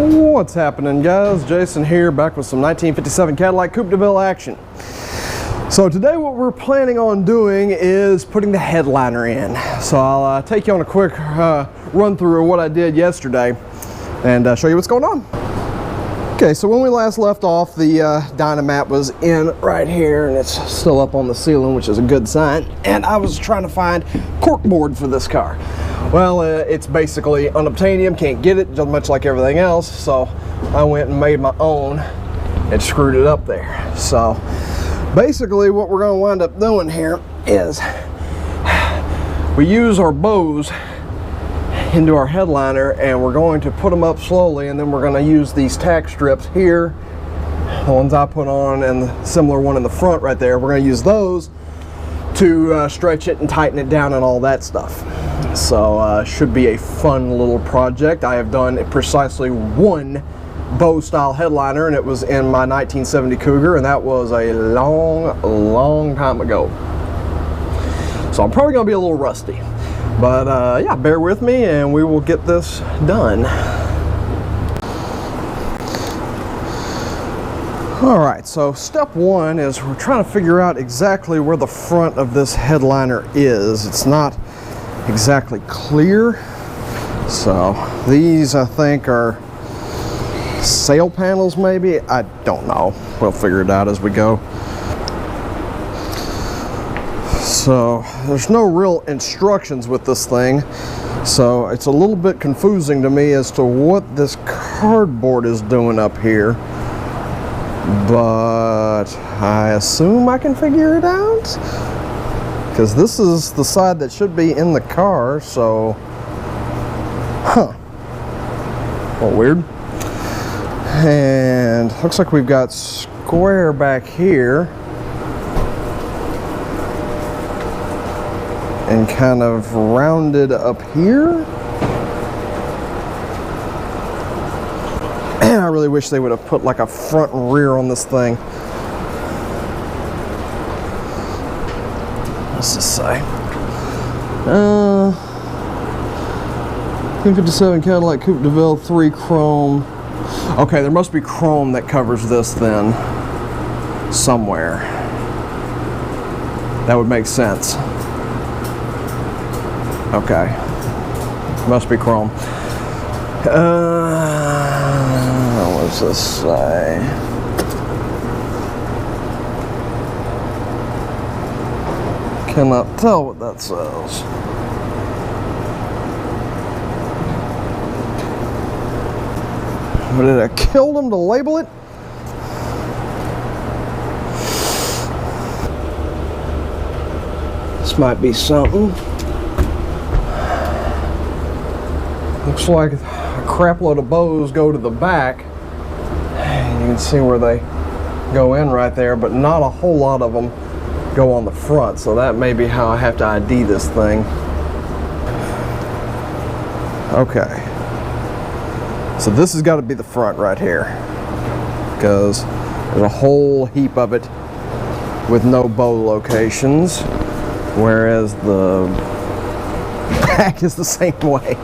What's happening, guys? Jason here, back with some 1957 Cadillac Coupe de Ville action. So today what we're planning on doing is putting the headliner in. So I'll take you on a quick run through of what I did yesterday and show you what's going on. Okay, so when we last left off, the Dynamat was in right here and it's still up on the ceiling, which is a good sign. And I was trying to find corkboard for this car. Well, it's basically unobtainium, can't get it, just much like everything else. So I went and made my own and screwed it up there. So basically what we're going to wind up doing here is we use our bows into our headliner and we're going to put them up slowly, and then we're going to use these tack strips here, the ones I put on and the similar one in the front right there. We're going to use those to stretch it and tighten it down and all that stuff. So should be a fun little project. I have done precisely one bow style headliner, and it was in my 1970 Cougar, and that was a long time ago. So I'm probably going to be a little rusty. But yeah, bear with me and we will get this done. Alright, so step one is we're trying to figure out exactly where the front of this headliner is. It's not exactly clear. So these, I think, are sail panels maybe? I don't know. We'll figure it out as we go. So there's no real instructions with this thing, so it's a little bit confusing to me as to what this cardboard is doing up here, but I assume I can figure it out because this is the side that should be in the car. So a little weird. And looks like we've got square back here and kind of rounded up here. I really wish they would have put like a front and rear on this thing. What's this say? 1957 Cadillac Coupe de Ville 3 chrome. Okay, there must be chrome that covers this then somewhere. That would make sense. Okay, must be chrome. What does this say? Cannot tell what that says. But did I kill them to label it? This might be something. Looks like a crap load of bows go to the back. You can see where they go in right there, but not a whole lot of them go on the front. So that may be how I have to ID this thing. Okay. So this has got to be the front right here, because there's a whole heap of it with no bow locations, whereas the back is the same way.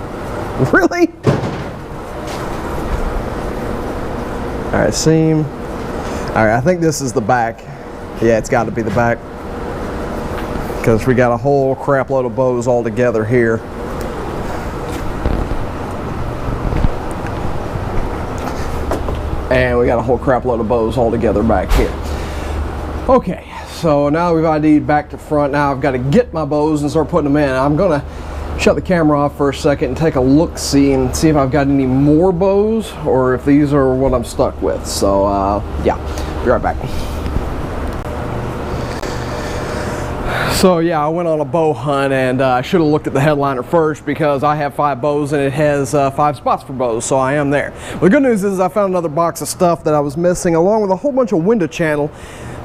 Really? Alright, seam. Alright, I think this is the back. Yeah, it's got to be the back, because we got a whole crap load of bows all together here. And we got a whole crap load of bows all together back here. Okay, so now we've ID'd back to front. Now I've got to get my bows and start putting them in. I'm going to shut the camera off for a second and take a look-see and see if I've got any more bows or if these are what I'm stuck with. So yeah, be right back. So yeah, I went on a bow hunt, and I should have looked at the headliner first because I have 5 bows and it has 5 spots for bows, so I am there. Well, the good news is I found another box of stuff that I was missing, along with a whole bunch of window channel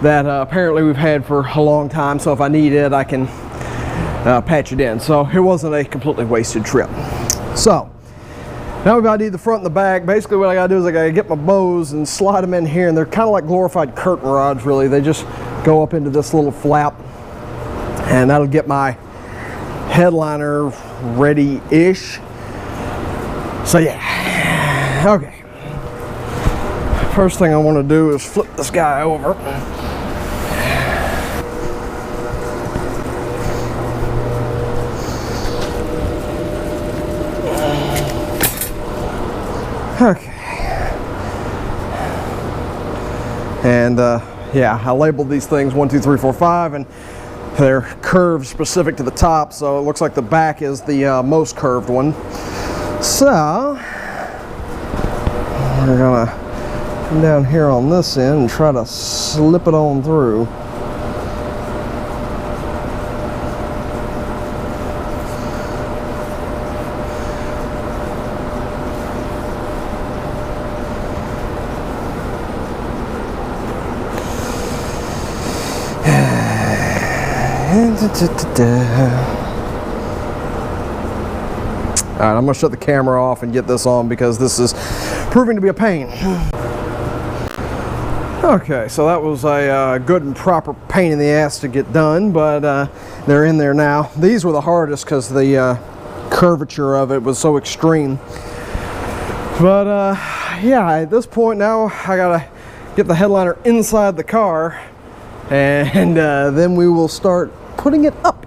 that apparently we've had for a long time, so if I need it I can patch it in. So it wasn't a completely wasted trip. So now we've ID'd the front and the back. Basically what I gotta do is I gotta get my bows and slide them in here, and they're kind of like glorified curtain rods really. They just go up into this little flap, and that'll get my headliner ready-ish. So yeah, okay. First thing I want to do is flip this guy over. Okay. And yeah, I labeled these things 1, 2, 3, 4, 5, and they're curved specific to the top, so it looks like the back is the most curved one. So we're gonna come down here on this end and try to slip it on through. Alright, I'm going to shut the camera off and get this on because this is proving to be a pain. Okay, so that was a good and proper pain in the ass to get done, but they're in there now. These were the hardest because the curvature of it was so extreme. But yeah, at this point now I got to get the headliner inside the car, and then we will start putting it up.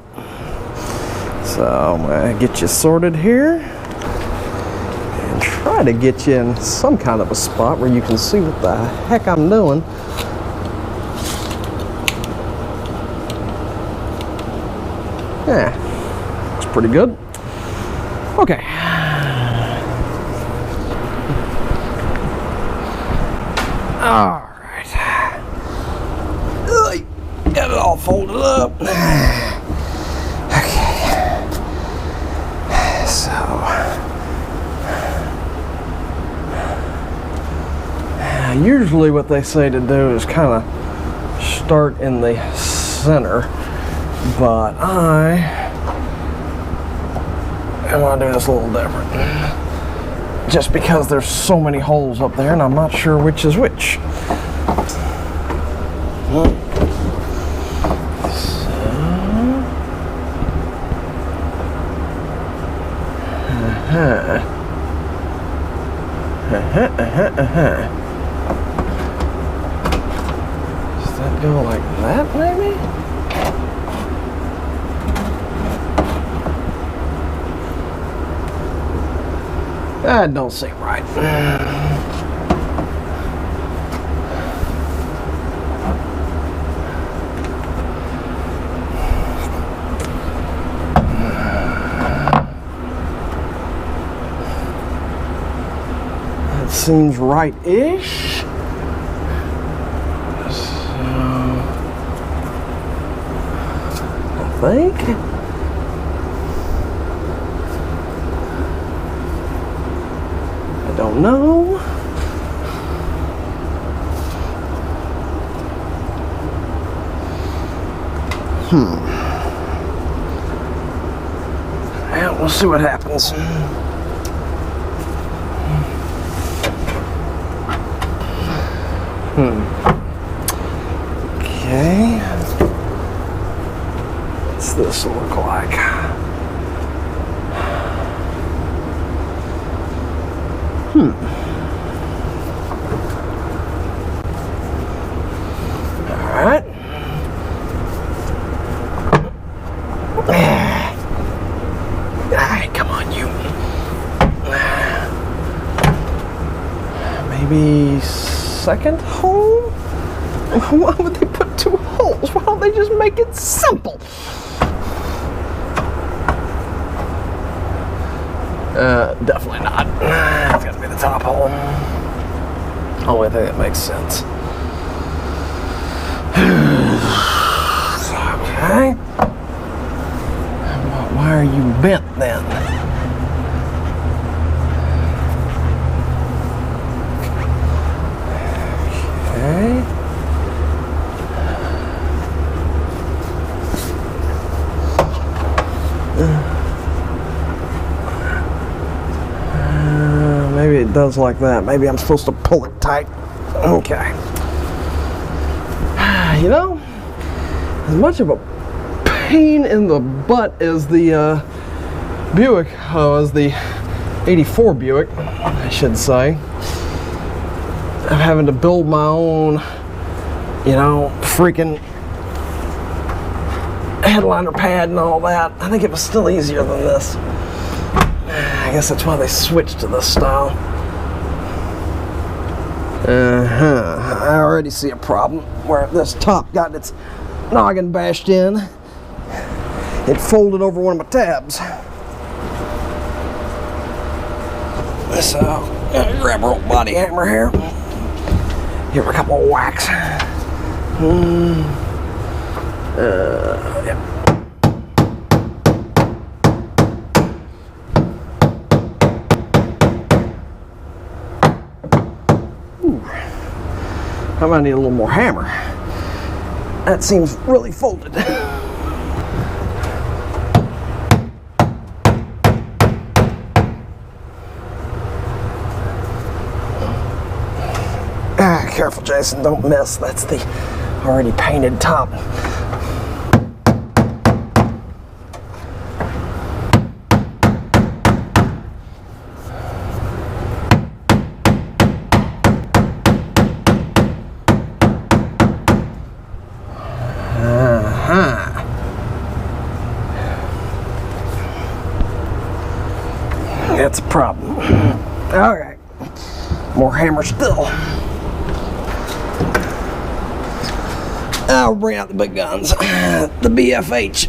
So I'm gonna get you sorted here and try to get you in some kind of a spot where you can see what the heck I'm doing. Yeah, looks pretty good. Okay. All right. Get it all folded up. Usually what they say to do is kind of start in the center, but I want to do this a little different just because there's so many holes up there and I'm not sure which is which. Does that go like that, maybe? That don't seem right. That seems right-ish. I think. I don't know. Well, we'll see what happens. Okay. What's this look like? All right. Come on, you. Maybe second hole? Why would they put two holes? Why don't they just make it simple? Definitely not. It's gotta be the top hole. Only thing that makes sense. Okay. Why are you bent then? Okay. Maybe it does like that. Maybe I'm supposed to pull it tight. Okay. You know, as much of a pain in the butt as the Buick, as the 84 Buick, I should say. of having to build my own, you know, freaking headliner pad and all that. I think it was still easier than this. I guess that's why they switched to this style. I already see a problem where this top got its noggin bashed in. It folded over one of my tabs. So, grab our old body hammer here. Give her a couple of whacks. Yep. I might need a little more hammer. That seems really folded. Careful, Jason, don't miss. That's the already painted top. That's a problem. All right, more hammer still. I'll bring out the big guns, the BFH.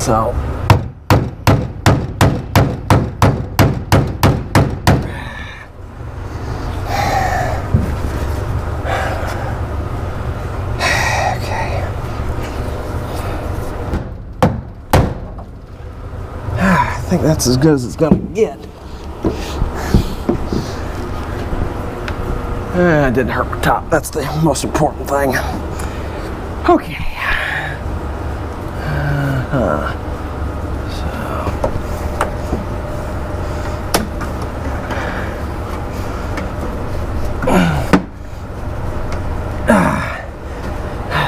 So. I think that's as good as it's gonna get. I didn't hurt my top. That's the most important thing. Okay.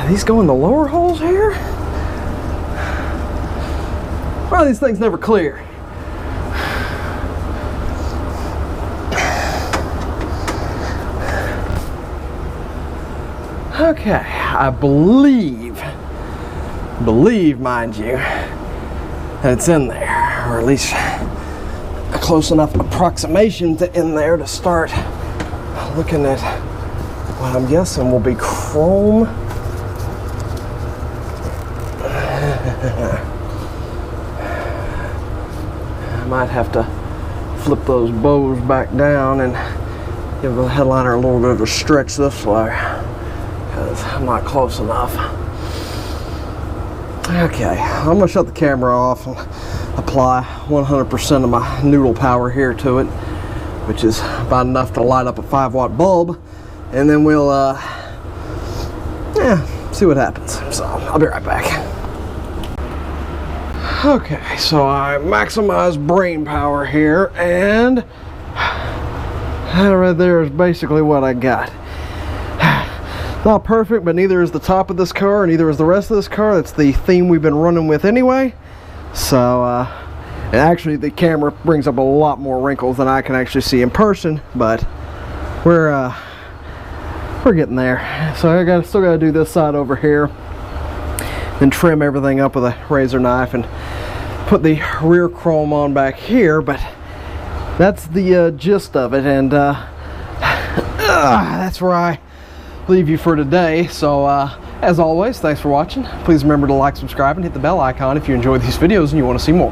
These go in the lower holes here? Well, these things never clear. Okay, I believe, mind you, that it's in there, or at least a close enough approximation to in there to start looking at what I'm guessing will be chrome. I might have to flip those bows back down and give the headliner a little bit of a stretch this way, because I'm not close enough. Okay, I'm going to shut the camera off and apply 100% of my noodle power here to it, which is about enough to light up a 5-watt bulb, and then we'll see what happens. So I'll be right back. Okay, so I maximized brain power here, and that right there is basically what I got. Not perfect, but neither is the top of this car, neither is the rest of this car. That's the theme we've been running with anyway. So, and actually the camera brings up a lot more wrinkles than I can actually see in person, but we're getting there. So I still gotta do this side over here, then trim everything up with a razor knife and put the rear chrome on back here, but that's the gist of it, and that's where I leave you for today. So as always, thanks for watching. Please remember to like, subscribe, and hit the bell icon if you enjoy these videos and you want to see more.